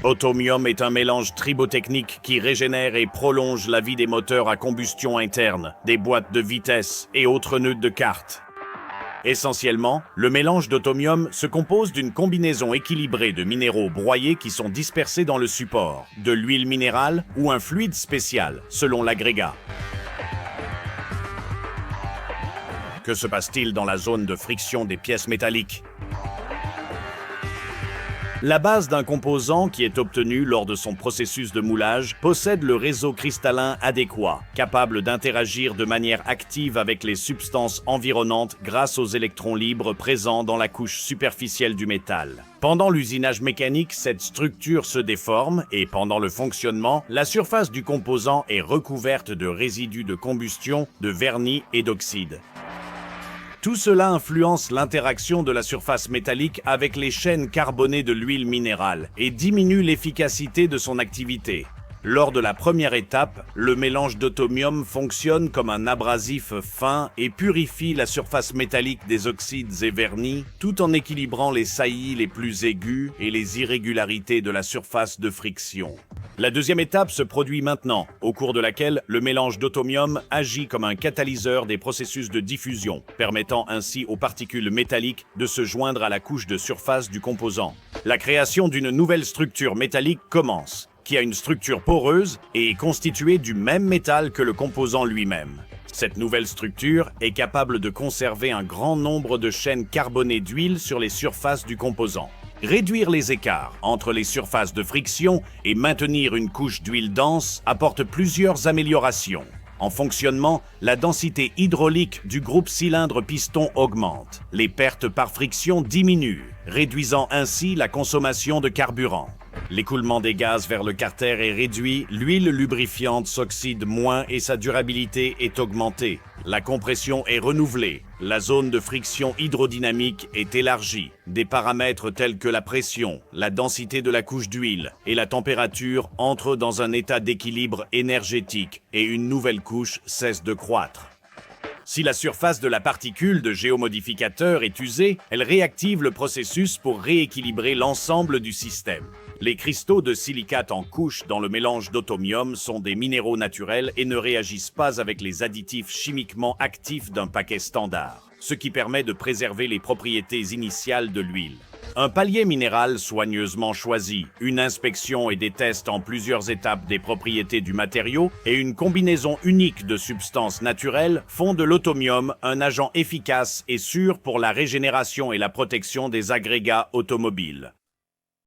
Automium est un mélange tribotechnique qui régénère et prolonge la vie des moteurs à combustion interne, des boîtes de vitesse et autres nœuds de carte. Essentiellement, le mélange d'Automium se compose d'une combinaison équilibrée de minéraux broyés qui sont dispersés dans le support, de l'huile minérale ou un fluide spécial, selon l'agrégat. Que se passe-t-il dans la zone de friction des pièces métalliques? La base d'un composant qui est obtenu lors de son processus de moulage possède le réseau cristallin adéquat, capable d'interagir de manière active avec les substances environnantes grâce aux électrons libres présents dans la couche superficielle du métal. Pendant l'usinage mécanique, cette structure se déforme et pendant le fonctionnement, la surface du composant est recouverte de résidus de combustion, de vernis et d'oxyde. Tout cela influence l'interaction de la surface métallique avec les chaînes carbonées de l'huile minérale et diminue l'efficacité de son activité. Lors de la première étape, le mélange d'Automium fonctionne comme un abrasif fin et purifie la surface métallique des oxydes et vernis, tout en équilibrant les saillies les plus aiguës et les irrégularités de la surface de friction. La deuxième étape se produit maintenant, au cours de laquelle le mélange d'Automium agit comme un catalyseur des processus de diffusion, permettant ainsi aux particules métalliques de se joindre à la couche de surface du composant. La création d'une nouvelle structure métallique commence, qui a une structure poreuse et est constituée du même métal que le composant lui-même. Cette nouvelle structure est capable de conserver un grand nombre de chaînes carbonées d'huile sur les surfaces du composant. Réduire les écarts entre les surfaces de friction et maintenir une couche d'huile dense apporte plusieurs améliorations. En fonctionnement, la densité hydraulique du groupe cylindre-piston augmente. Les pertes par friction diminuent, réduisant ainsi la consommation de carburant. L'écoulement des gaz vers le carter est réduit, l'huile lubrifiante s'oxyde moins et sa durabilité est augmentée. La compression est renouvelée, la zone de friction hydrodynamique est élargie. Des paramètres tels que la pression, la densité de la couche d'huile et la température entrent dans un état d'équilibre énergétique et une nouvelle couche cesse de croître. Si la surface de la particule de géomodificateur est usée, elle réactive le processus pour rééquilibrer l'ensemble du système. Les cristaux de silicate en couche dans le mélange d'Automium sont des minéraux naturels et ne réagissent pas avec les additifs chimiquement actifs d'un paquet standard, ce qui permet de préserver les propriétés initiales de l'huile. Un palier minéral soigneusement choisi, une inspection et des tests en plusieurs étapes des propriétés du matériau et une combinaison unique de substances naturelles font de l'Automium un agent efficace et sûr pour la régénération et la protection des agrégats automobiles.